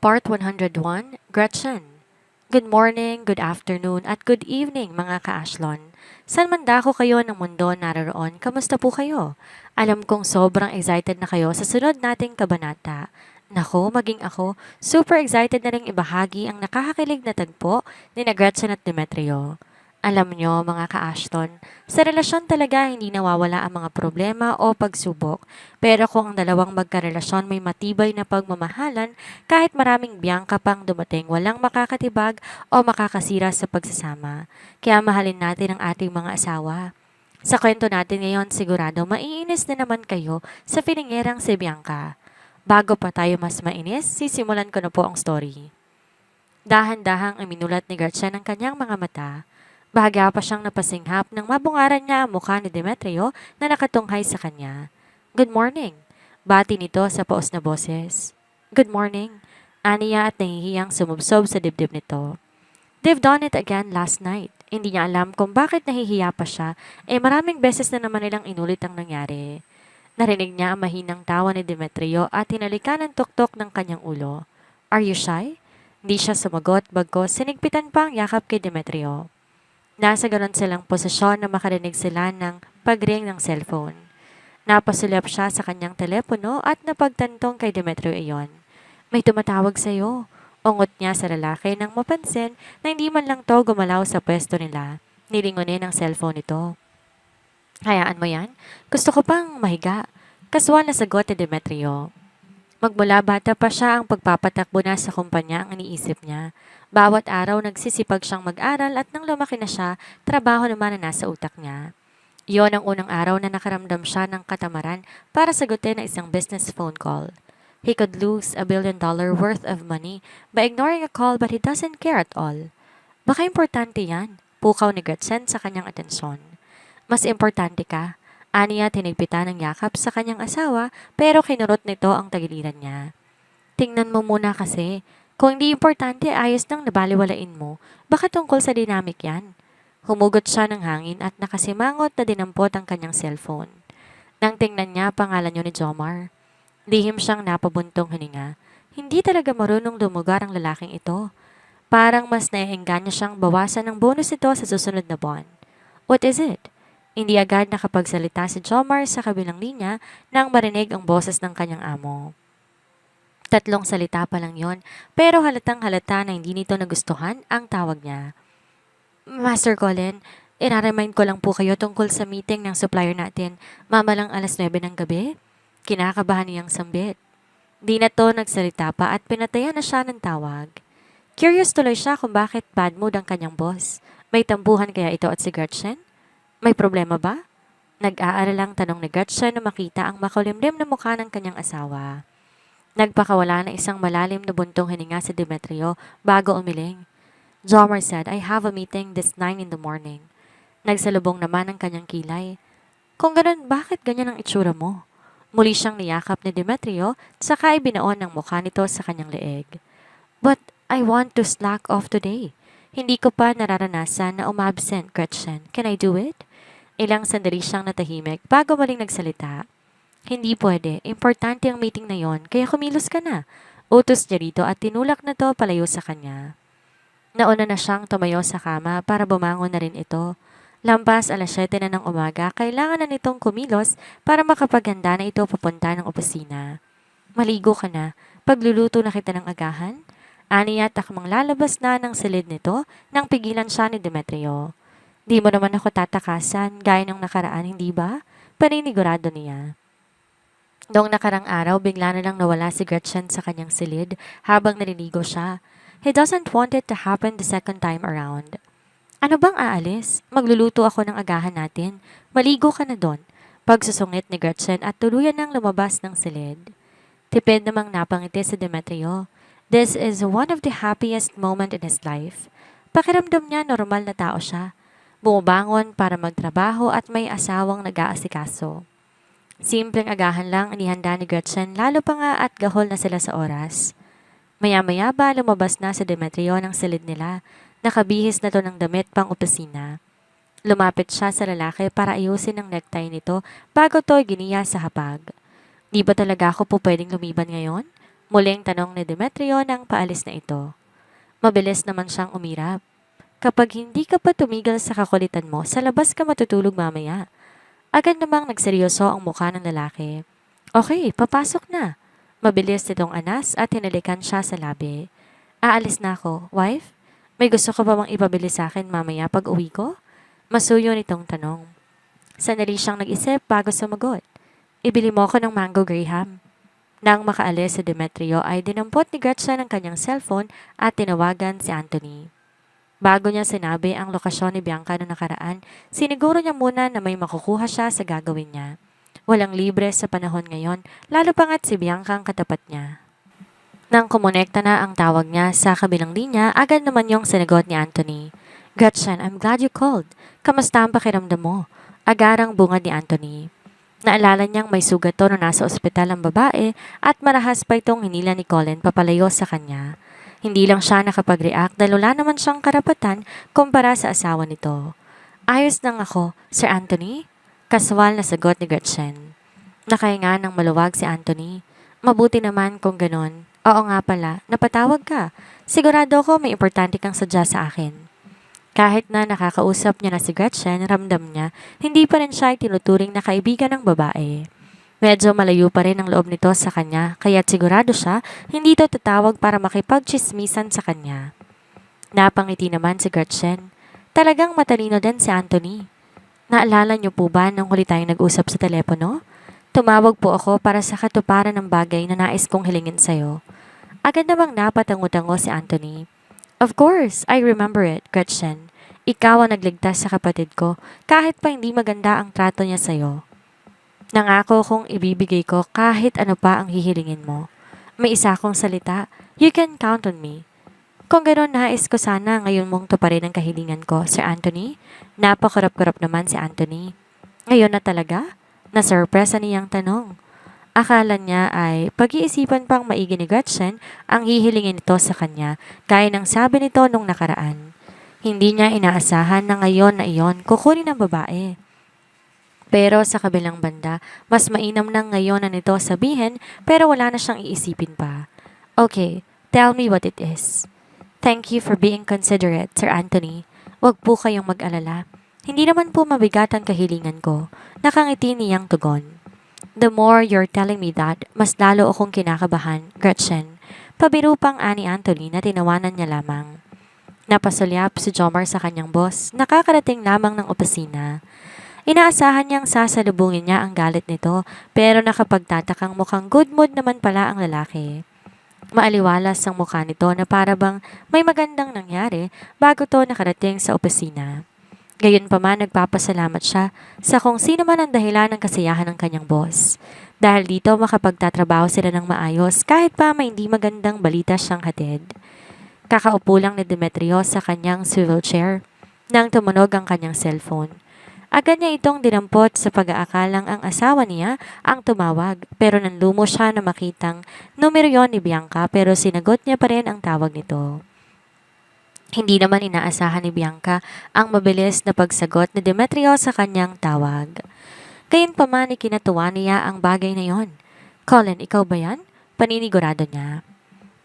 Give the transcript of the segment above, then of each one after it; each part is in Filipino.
Part 101, Gretchen. Good morning, good afternoon, at good evening mga ka-Ashlon. San man dako kayo ng mundo naroon, kamusta po kayo? Alam kong sobrang excited na kayo sa sunod nating kabanata. Nako, maging ako, super excited na rin ibahagi ang nakakakilig na tagpo ni na Gretchen at Demetrio. Alam nyo mga ka-Ashton, sa relasyon talaga hindi nawawala ang mga problema o pagsubok. Pero kung ang dalawang magkarelasyon may matibay na pagmamahalan, kahit maraming biyangka pang dumating, walang makakatibag o makakasira sa pagsasama. Kaya mahalin natin ang ating mga asawa. Sa kwento natin ngayon, sigurado maiinis na naman kayo sa piningerang si Bianca. Bago pa tayo mas mainis, sisimulan ko na po ang story. Dahan-dahang iminulat ni Gertrude ang kanyang mga mata. Bahaga pa siyang napasinghap nang mabungaran niya ang mukha ni Demetrio na nakatunghay sa kanya. Good morning. Bati nito sa paos na boses. Good morning. Aniya at nahihiyang sumubsob sa dibdib nito. They've done it again last night. Hindi niya alam kung bakit nahihiya pa siya, maraming beses na naman nilang inulit ang nangyari. Narinig niya ang mahinang tawa ni Demetrio at hinalikan ang tuktok ng kanyang ulo. Are you shy? Hindi siya sumagot bagkos sinigpitan pa ang yakap kay Demetrio. Nasa ganon silang posisyon na makarinig sila ng pagring ng cellphone. Napasulap siya sa kanyang telepono at napagtantong kay Demetrio iyon. May tumatawag sa'yo. Ungot niya sa lalaki nang mapansin na hindi man lang to gumalaw sa pwesto nila. Nilingunin ang cellphone nito. Hayaan mo yan? Gusto ko pang mahiga. Kaswal na sagot ni Demetrio. Magmula bata pa siya ang pagpapatakbo na sa kumpanya ang iniisip niya. Bawat araw nagsisipag siyang mag-aral at nang lumaki na siya, trabaho naman na nasa utak niya. Iyon ang unang araw na nakaramdam siya ng katamaran para sagutin ang isang business phone call. He could lose $1 billion worth of money by ignoring a call but he doesn't care at all. Baka importante yan, pukaw ni Gretchen sa kanyang atensyon. Mas importante ka. Aniya tinigpitan ng yakap sa kanyang asawa pero kinurot nito ang tagiliran niya. Tingnan mo muna kasi. Kung hindi importante, ayos nang nabaliwalain mo. Baka tungkol sa dynamic yan. Humugot siya ng hangin at nakasimangot na dinampot ang kanyang cellphone. Nang tingnan niya pangalan niyo ni Jomar. Lihim siyang napabuntong hininga. Hindi talaga marunong lumugar ang lalaking ito. Parang mas naiengganyo siyang bawasan ng bonus ito sa susunod na buwan. What is it? Hindi agad nakapagsalita si Jomar sa kabilang linya nang marinig ang boses ng kanyang amo. Tatlong salita pa lang yon, pero halatang halata na hindi nito nagustuhan ang tawag niya. Master Colin, i-remind ko lang po kayo tungkol sa meeting ng supplier natin, mamalang 9:00 ng gabi. Kinakabahan niyang sambit. Di na to nagsalita pa at pinatayan na siya ng tawag. Curious tuloy siya kung bakit bad mood ang kanyang boss. May tambuhan kaya ito at si Gretchen? May problema ba? Nag-aaralang tanong ni Gretchen na makita ang makulimlim na mukha ng kanyang asawa. Nagpakawala na isang malalim na buntong hininga si Demetrio bago umiling. Jomar said, I have a meeting this 9 in the morning. Nagsalubong naman ang kanyang kilay. Kung ganun, bakit ganyan ang itsura mo? Muli siyang niyakap ni Demetrio, saka ibinaon ang mukha nito sa kanyang leeg. But I want to slack off today. Hindi ko pa nararanasan na umabsent, Gretchen. Can I do it? Ilang sandali siyang natahimik bago muling nagsalita. Hindi pwede. Importante ang meeting na yon, kaya kumilos ka na. Utos niya rito at tinulak na to palayo sa kanya. Nauna na siyang tumayo sa kama para bumangon na rin ito. Lampas 7:00 na ng umaga, kailangan na nitong kumilos para makapaghanda na ito papunta ng opisina. Maligo ka na. Pagluluto na kita ng agahan. Aniya takmang lalabas na ng silid nito nang pigilan siya ni Demetrio. Di mo naman ako tatakasan gaya ng nakaraan, hindi ba? Paninigurado niya. Noong nakarang araw, bigla na lang nawala si Gretchen sa kanyang silid habang naliligo siya. He doesn't want it to happen the second time around. Ano bang aalis? Magluluto ako ng agahan natin. Maligo ka na doon. Pagsusungit ni Gretchen at tuluyan nang lumabas ng silid. Tipid namang napangiti si Demetrio. This is one of the happiest moment in his life. Pakiramdam niya normal na tao siya. Bumabangon para magtrabaho at may asawang nag-aasikaso. Simpleng agahan lang inihanda ni Gretchen lalo pa nga at gahol na sila sa oras. Maya-maya ba lumabas na si Demetrio ng silid nila. Nakabihis na to ng damit pang opisina. Lumapit siya sa lalaki para ayusin ang necktie nito bago to giniya sa hapag. Di ba talaga ako po pwedeng lumiban ngayon? Muling tanong ni Demetrio nang paalis na ito. Mabilis naman siyang umirap. Kapag hindi ka pa tumigil sa kakulitan mo, sa labas ka matutulog mamaya. Agad namang nagseryoso ang mukha ng lalaki. Okay, papasok na. Mabilis nitong anas at hinalikan siya sa labi. Aalis na ako, wife? May gusto ka ba bang ipabili sa akin mamaya pag uwi ko? Masuyo nitong tanong. Sandali siyang nag-isip bago sumagot. Ibili mo ako ng mango graham. Nang makaalis si Demetrio ay dinampot ni Gretchen ang kanyang cellphone at tinawagan si Anthony. Bago niya sinabi ang lokasyon ni Bianca noong nakaraan, siniguro niya muna na may makukuha siya sa gagawin niya. Walang libre sa panahon ngayon, lalo pa nga't si Bianca ang katapat niya. Nang kumonekta na ang tawag niya sa kabilang linya, agad naman yung sinagot ni Anthony. Gretchen, I'm glad you called. Kamusta ang pakiramdam mo? Agarang bungad ni Anthony. Naalala niyang may sugat to na nasa ospital ang babae at marahas pa itong hinila ni Colin papalayo sa kanya. Hindi lang siya nakapag-react dahil wala naman siyang karapatan kumpara sa asawa nito. Ayos lang ako, Sir Anthony? Kaswal na sagot ni Gretchen. Nakahinga ng maluwag si Anthony. Mabuti naman kung ganon. Oo nga pala, napatawag ka. Sigurado ko may importante kang sadya sa akin. Kahit na nakakausap niya na si Gretchen, ramdam niya, hindi pa rin siya tinuturing na kaibigan ng babae. Medyo malayo pa rin ang loob nito sa kanya, kaya't sigurado siya, hindi ito tatawag para makipagchismisan sa kanya. Napangiti naman si Gretchen. Talagang matalino din si Anthony. Naalala niyo po ba nung huli tayong nag-usap sa telepono? Tumawag po ako para sa katuparan ng bagay na nais kong hilingin sa'yo. Agad namang napatango-tango si Anthony. Of course, I remember it, Gretchen. Ikaw ang nagligtas sa kapatid ko kahit pa hindi maganda ang trato niya sa'yo. Nangako kong ibibigay ko kahit ano pa ang hihilingin mo. May isa akong salita, you can count on me. Kung gano'n nais ko sana ngayon mong tuparin ang kahilingan ko, Sir Anthony. Napakarap-karap naman si Anthony. Ngayon na talaga? Na-surpresa niyang tanong. Akala niya ay pag-iisipan pang maigi ni Gretchen ang hihilingin nito sa kanya, gaya ng sabi nito nung nakaraan. Hindi niya inaasahan na ngayon na iyon kukunin ng babae. Pero sa kabilang banda, mas mainam na ngayon na nito sabihin pero wala na siyang iisipin pa. Okay, tell me what it is. Thank you for being considerate, Sir Anthony. Huwag po kayong mag-alala. Hindi naman po mabigat ang kahilingan ko. Nakangiti niyang tugon. The more you're telling me that, mas lalo akong kinakabahan, Gretchen. Pabiro pang ani Anthony na tinawanan niya lamang. Napasulyap si Jomar sa kanyang boss, nakakarating lamang ng opisina. Inaasahan niyang sasalubungin niya ang galit nito pero nakapagtatakang mukhang good mood naman pala ang lalaki. Maaliwalas ang mukha nito na para bang may magandang nangyari bago to nakarating sa opisina. Gayunpaman nagpapasalamat siya sa kung sino man ang dahilan ng kasiyahan ng kanyang boss. Dahil dito makapagtatrabaho sila ng maayos kahit pa may hindi magandang balita siyang hatid. Kakaupo lang ni Demetrio sa kanyang swivel chair nang tumunog ang kanyang cellphone. Agad niya itong dinampot sa pag-aakalang ang asawa niya ang tumawag pero nanlumo siya na makitang numero yon ni Bianca pero sinagot niya pa rin ang tawag nito. Hindi naman inaasahan ni Bianca ang mabilis na pagsagot ni Demetrio sa kanyang tawag. Gayunpaman ikinatuwa niya ang bagay na yon. Colin, ikaw ba yan? Paninigurado niya.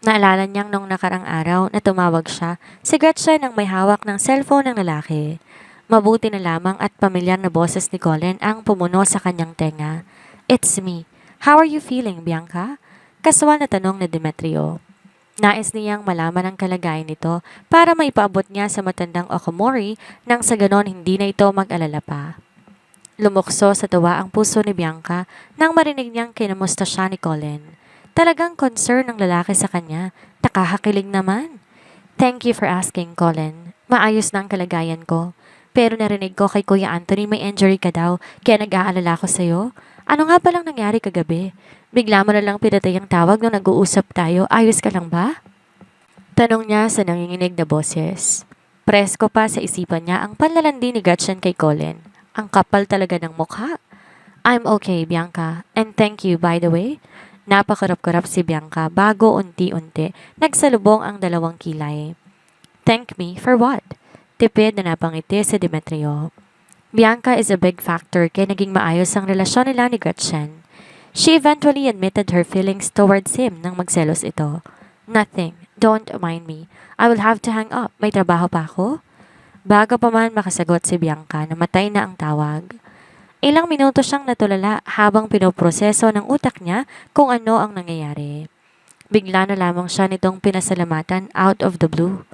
Naalala niyang nung nakarang araw na tumawag siya, si Gretchen ang may hawak ng cellphone ng lalaki. Mabuti na lamang at pamilyar na boses ni Colin ang pumuno sa kanyang tenga. It's me. How are you feeling, Bianca? Kaswal na tanong ni Demetrio. Nais niyang malaman ang kalagayan nito para maipaabot niya sa matandang Okomori nang sa ganon hindi na ito mag-alala pa. Lumukso sa tuwa ang puso ni Bianca nang marinig niyang kinamusta siya ni Colin. Talagang concern ng lalaki sa kanya. Nakakakilig naman. Thank you for asking, Colin. Maayos na ang kalagayan ko. Pero narinig ko kay Kuya Anthony may injury ka daw, kaya nag-aalala ko sa'yo. Ano nga palang nangyari kagabi? Bigla mo na lang pinatay ang tawag nung nag-uusap tayo, ayos ka lang ba? Tanong niya sa nanginginig na boses. Presko pa sa isipan niya ang panlalandi ni Gretchen kay Colin. Ang kapal talaga ng mukha. I'm okay, Bianca. And thank you, by the way. Napakarap-karap si Bianca bago unti-unti nagsalubong ang dalawang kilay. Thank me for what? Tipid na napangiti si Demetrio. Bianca is a big factor kaya naging maayos ang relasyon nila ni Gretchen. She eventually admitted her feelings towards him nang magselos ito. Nothing. Don't mind me. I will have to hang up. May trabaho pa ako? Bago pa man makasagot si Bianca, namatay na ang tawag. Ilang minuto siyang natulala habang pinoproseso ng utak niya kung ano ang nangyayari. Bigla na lamang siya nitong pinasalamatan out of the blue.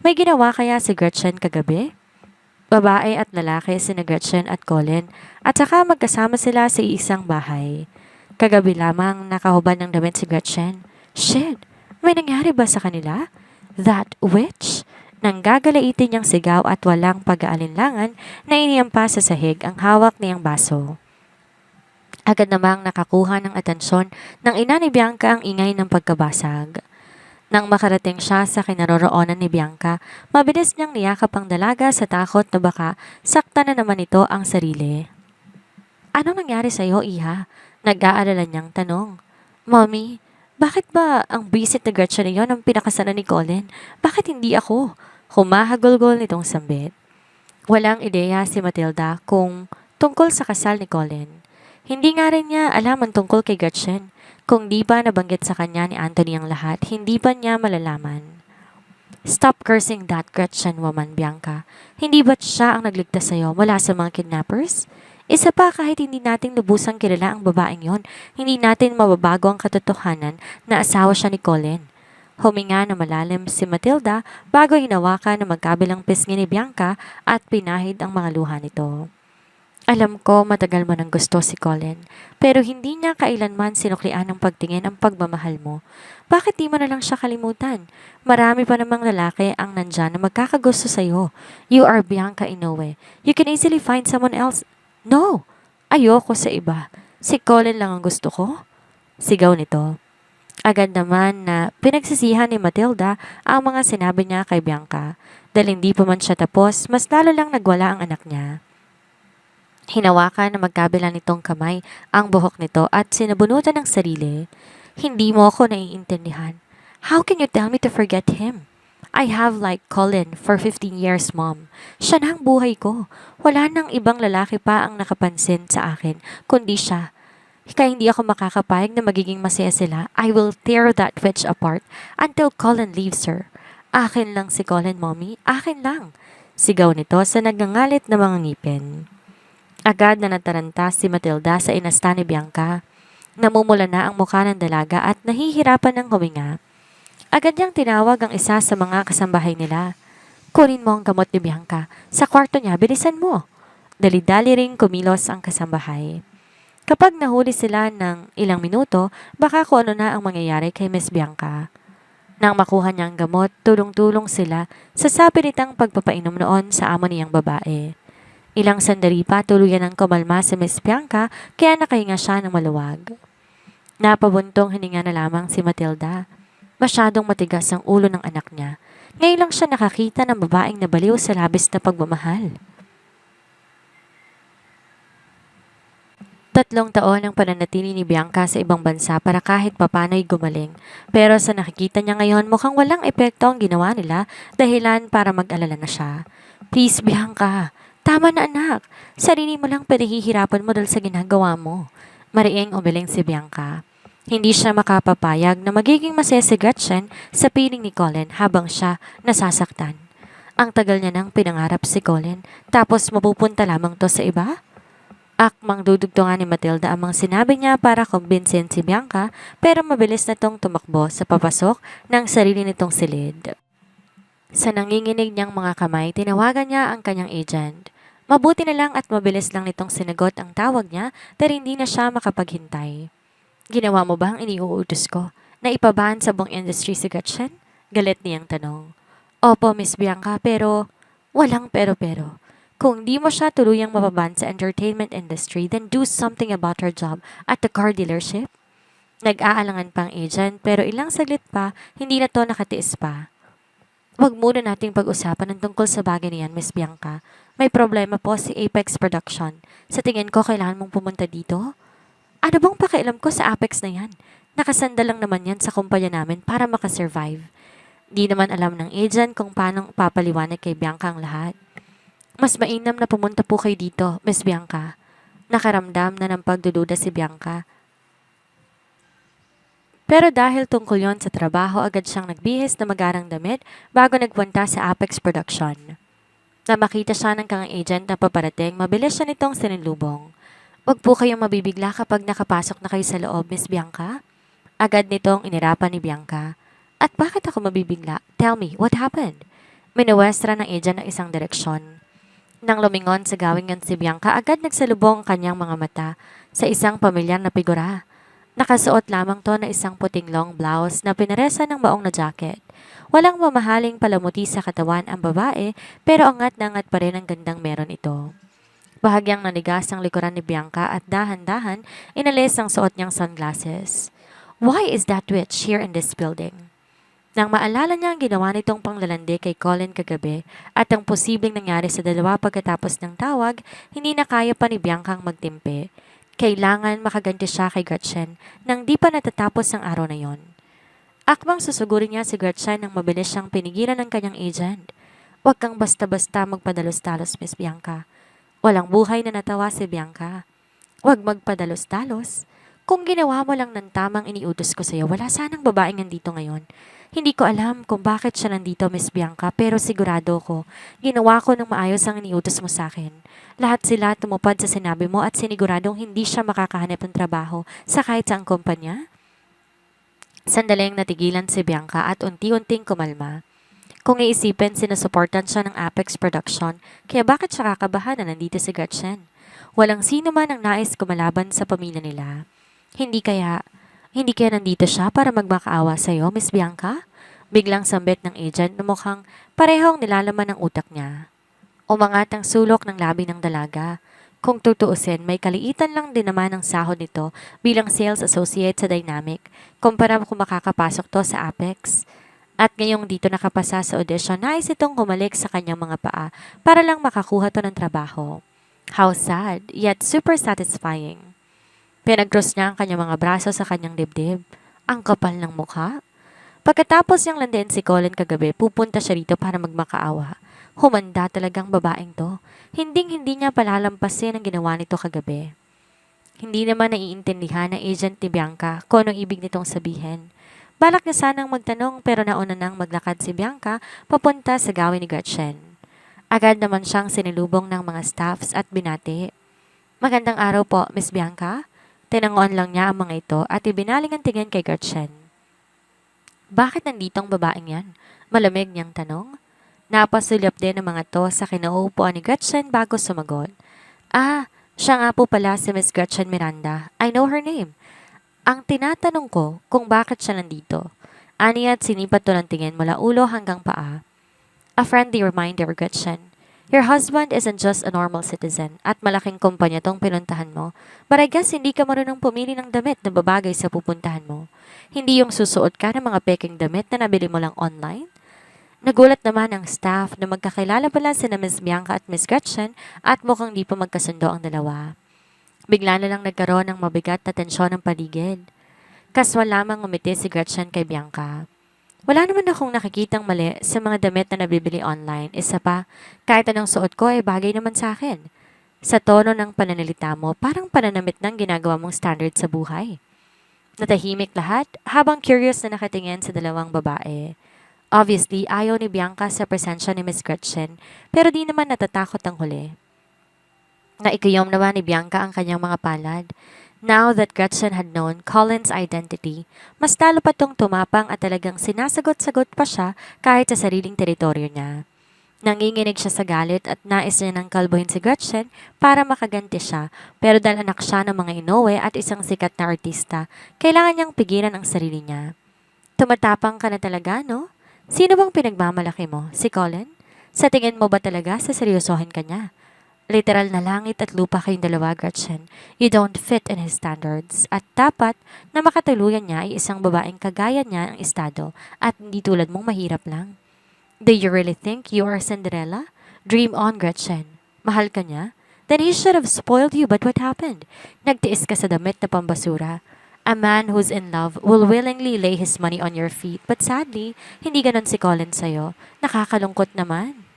May ginawa kaya si Gretchen kagabi? Babae at lalaki sina Gretchen at Colin at saka magkasama sila sa isang bahay. Kagabi lamang nakahubad ng damit si Gretchen. Shit! May nangyari ba sa kanila? That witch? Nang gagalaitin niyang sigaw at walang pag-aalinlangan na iniyampa sa sahig ang hawak niyang baso. Agad namang nakakuha ng atensyon ng ina ni Bianca ang ingay ng pagkabasag. Nang makarating siya sa kinaroroonan ni Bianca, mabilis niyang niyakap ang dalaga sa takot na baka sakta na naman ito ang sarili. Ano nangyari sa iyo, iha? Nag-aalala niyang tanong. Mommy, bakit ba ang bisit na Gretchen na yon ang pinakasalan ni Colin? Bakit hindi ako? Humahagulgol nitong sambit. Walang ideya si Matilda kung tungkol sa kasal ni Colin. Hindi nga rin niya alam ang tungkol kay Gretchen. Kung di ba nabanggit sa kanya ni Anthony ang lahat, hindi ba niya malalaman? Stop cursing that Gretchen woman, Bianca. Hindi ba't siya ang nagligtas sa'yo mula sa mga kidnappers? Isa pa kahit hindi natin lubusang kilala ang babaeng yon, hindi natin mababago ang katotohanan na asawa siya ni Colin. Huminga na malalim si Matilda bago hinawakan na magkabilang pisngi ni Bianca at pinahid ang mga luha nito. Alam ko matagal mo nang gusto si Colin, pero hindi niya kailanman sinuklian ng pagtingin ang pagmamahal mo. Bakit di mo na lang siya kalimutan? Marami pa namang lalaki ang nandyan na magkakagusto sa'yo. You are Bianca Inoue. You can easily find someone else. No! Ayoko sa iba. Si Colin lang ang gusto ko. Sigaw nito. Agad naman na pinagsisihan ni Matilda ang mga sinabi niya kay Bianca. Dahil hindi pa man siya tapos, mas lalo lang nagwala ang anak niya. Hinawakan na magkabilang nitong kamay ang buhok nito at sinabunutan ng sarili. Hindi mo ako naiintindihan. How can you tell me to forget him? I have liked Colin for 15 years, Mom. Siya na ang buhay ko. Wala nang ibang lalaki pa ang nakapansin sa akin, kundi siya. Kaya hindi ako makakapayag na magiging masaya sila. I will tear that witch apart until Colin leaves her. Akin lang si Colin, Mommy. Akin lang. Sigaw nito sa nagngangalit na mga ngipin. Agad na nataranta si Matilda sa inasta ni Bianca. Namumula na ang mukha ng dalaga at nahihirapan ng huminga. Agad niyang tinawag ang isa sa mga kasambahay nila. Kunin mo ang gamot ni Bianca. Sa kwarto niya, bilisan mo. Dali-dali ring kumilos ang kasambahay. Kapag nahuli sila ng ilang minuto, baka kung ano na ang mangyayari kay Miss Bianca. Nang makuha niya ang gamot, tulong-tulong sila sa sapilitang pagpapainom noon sa amo niyang babae. Ilang sandali pa tuluyan ang kumalma si Miss Bianca kaya nakahinga siya ng maluwag. Napabuntong hininga na lamang si Matilda. Masyadong matigas ang ulo ng anak niya. Ngayon lang siya nakakita ng babaeng nabaliw sa labis na pagmamahal. 3 taon ang pananatili ni Bianca sa ibang bansa para kahit papano'y gumaling. Pero sa nakikita niya ngayon mukhang walang epekto ang ginawa nila dahilan para mag-alala na siya. Please Bianca, tama na anak. Sarili mo lang pinahihirapan mo dahil sa ginagawa mo. Mariing umiling si Bianca. Hindi siya makapapayag na magiging masaya si Gretchen sa piling ni Colin habang siya nasasaktan. Ang tagal niya nang pinangarap si Colin tapos mapupunta lamang to sa iba? Akmang dudugtungan ni Matilda ang mga sinabi niya para kumbinsin si Bianca pero mabilis na tong tumakbo sa papasok ng sarili nitong silid. Sa nanginginig niyang mga kamay, tinawagan niya ang kanyang agent. Mabuti na lang at mabilis lang nitong sinagot ang tawag niya dahil hindi na siya makapaghintay. Ginawa mo ba ang iniuutos ko? Na ipabahan sa buong industry si Gretchen? Galit niyang tanong. Opo, Miss Bianca, pero walang pero-pero. Kung di mo siya tuluyang mapaban sa entertainment industry, then do something about her job at the car dealership. Nag-aalangan pang agent pero ilang saglit pa, hindi na to nakatiis pa. Huwag muna nating pag-usapan ng tungkol sa bagay niyan, Miss Bianca. May problema po si Apex Production. Sa tingin ko, kailangan mong pumunta dito? Ano bang pakialam ko sa Apex na yan? Nakasanda lang naman yan sa kumpanya namin para makasurvive. Di naman alam ng agent kung paano papaliwanag kay Bianca ang lahat. Mas mainam na pumunta po kayo dito, Miss Bianca. Nakaramdam na ng pagdududa si Bianca. Pero dahil tungkol yon sa trabaho, agad siyang nagbihis na magarang damit bago nagpunta sa Apex Production. Na makita siya ng kang agent na paparating, mabilis siya nitong sinilubong. Huwag po kayong mabibigla kapag nakapasok na kayo sa loob, Miss Bianca. Agad nitong inirapan ni Bianca. At bakit ako mabibigla? Tell me, what happened? Minuwestra ng agent ng isang direksyon. Nang lumingon sa gawing yon si Bianca, agad nagsalubong ang kanyang mga mata sa isang pamilyar na figura. Nakasuot lamang to na isang puting long blouse na pinaresa ng maong na jacket. Walang mamahaling palamuti sa katawan ang babae pero angat na angat pa rin ang gandang meron ito. Bahagyang nanigas ang likuran ni Bianca at dahan-dahan inalis ang suot niyang sunglasses. Why is that witch here in this building? Nang maalala niya ang ginawa nitong panglalandi kay Colin kagabi at ang posibleng nangyari sa dalawa pagkatapos ng tawag, hindi na kaya pa ni Bianca ang magtimpe. Kailangan makaganti siya kay Gretchen nang di pa natatapos ang araw na yon. Akmang susugurin niya si Gretchen nang mabilis siyang pinigilan ng kanyang agent. Huwag kang basta-basta magpadalos-dalos, Miss Bianca. Walang buhay na natawa si Bianca. Huwag magpadalos-dalos. Kung ginawa mo lang ng tamang iniutos ko sa'yo, wala sanang babaeng nandito ngayon. Hindi ko alam kung bakit siya nandito, Miss Bianca, pero sigurado ko, ginawa ko ng maayos ang iniutos mo sa akin. Lahat sila tumupad sa sinabi mo at siniguradong hindi siya makakahanap ng trabaho sa kahit saang kumpanya. Sandaling natigilan si Bianca at unti-unting kumalma. Kung iisipin, sinusuportan siya ng Apex Production, kaya bakit siya kakabahan na nandito si Gretchen? Walang sino man ang nais kumalaban sa pamilya nila. Hindi kaya nandito siya para magmakaawa sa'yo, Miss Bianca? Biglang sambit ng agent na mukhang parehong nilalaman ng utak niya. Umangat ang sulok ng labi ng dalaga. Kung tutuusin, may kaliitan lang din naman ang sahod nito bilang sales associate sa Dynamic, kumpara kung makakapasok to sa Apex. At ngayong dito nakapasa sa audition, nais itong humalik sa kanyang mga paa para lang makakuha to ng trabaho. How sad, yet super satisfying. Pinag-cross niya ang kanyang mga braso sa kanyang dibdib. Ang kapal ng mukha. Pagkatapos niyang landiin si Colin kagabi, pupunta siya rito para magmakaawa. Humanda talagang babaeng to. Hinding-hindi niya palalampasin ang ginawa nito kagabi. Hindi naman naiintindihan ng agent ni Bianca kung anong ibig nitong sabihin. Balak niya sanang magtanong pero nauna nang maglakad si Bianca papunta sa gawin ni Gretchen. Agad naman siyang sinilubong ng mga staffs at binati. Magandang araw po, Miss Bianca. Tinangoan lang niya ang mga ito at ibinaling ang tingin kay Gretchen. Bakit nandito ang babaeng yan? Malamig niyang tanong. Napasulyap din ang mga to sa kinauupuan ni Gretchen bago sumagot. Ah, siya nga po pala si Miss Gretchen Miranda. I know her name. Ang tinatanong ko kung bakit siya nandito. Ani at sinipat to ng tingin mula ulo hanggang paa. A friendly reminder, Gretchen. Your husband isn't just a normal citizen at malaking kumpanya tong pinuntahan mo. But I guess hindi ka marunong pumili ng damit na babagay sa pupuntahan mo. Hindi yung susuot ka ng mga peking damit na nabili mo lang online. Nagulat naman ang staff na magkakilala pala sina Miss Bianca at Miss Gretchen at mukhang di pa magkasundo ang dalawa. Bigla na lang nagkaroon ng mabigat na tensyon ng paligid. Kaswal lamang umiti si Gretchen kay Bianca. Wala naman akong nakikitang mali sa mga damit na nabibili online. Isa pa, kahit anong suot ko ay bagay naman sa akin. Sa tono ng pananalita mo, parang pananamit ng ginagawa mong standard sa buhay. Natahimik lahat habang curious na nakatingin sa dalawang babae. Obviously, ayaw ni Bianca sa presensya ni Miss Gretchen pero di naman natatakot ang huli. Naikiyom naman ni Bianca ang kanyang mga palad. Now that Gretchen had known Colin's identity, mas talo pa tong tumapang at talagang sinasagot-sagot pa siya kahit sa sariling teritoryo niya. Nanginginig siya sa galit at nais niya nang kalbuhin si Gretchen para makaganti siya pero dahil anak siya ng mga Inoue at isang sikat na artista, kailangan niyang pigilan ang sarili niya. Tumatapang ka na talaga, no? Sino bang pinagmamalaki mo? Si Colin? Sa tingin mo ba talaga saseryosohin ka niya? Literal na langit at lupa kayong dalawa, Gretchen. You don't fit in his standards. At dapat na makatuluyan niya ay isang babaeng kagaya niya ang estado at hindi tulad mong mahirap lang. Do you really think you are Cinderella? Dream on, Gretchen. Mahal ka niya? Then he should have spoiled you, but what happened? Nagtiis ka sa damit na pambasura. A man who's in love will willingly lay his money on your feet, but sadly, hindi ganon si Colin sa'yo. Nakakalungkot naman.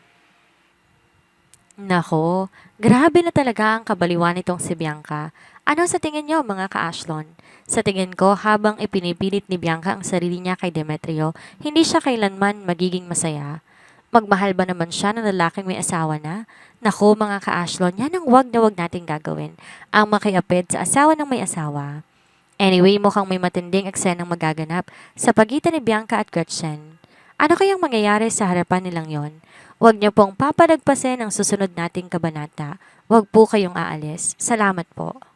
Nako, grabe na talaga ang kabaliwan nitong si Bianca. Ano sa tingin niyo mga ka-Ashlon? Sa tingin ko, habang ipinipilit ni Bianca ang sarili niya kay Demetrio, hindi siya kailanman magiging masaya. Magmahal ba naman siya ng lalaking may asawa na? Naku mga ka-Ashlon, yan ang wag na wag nating gagawin. Ang makiapid sa asawa ng may asawa. Anyway, mukhang may matinding eksenang magaganap sa pagitan ni Bianca at Gretchen. Ano kayang mangyayari sa harapan nilang yon? Huwag niyo pong papadagpasin ang susunod nating kabanata. Huwag po kayong aalis. Salamat po.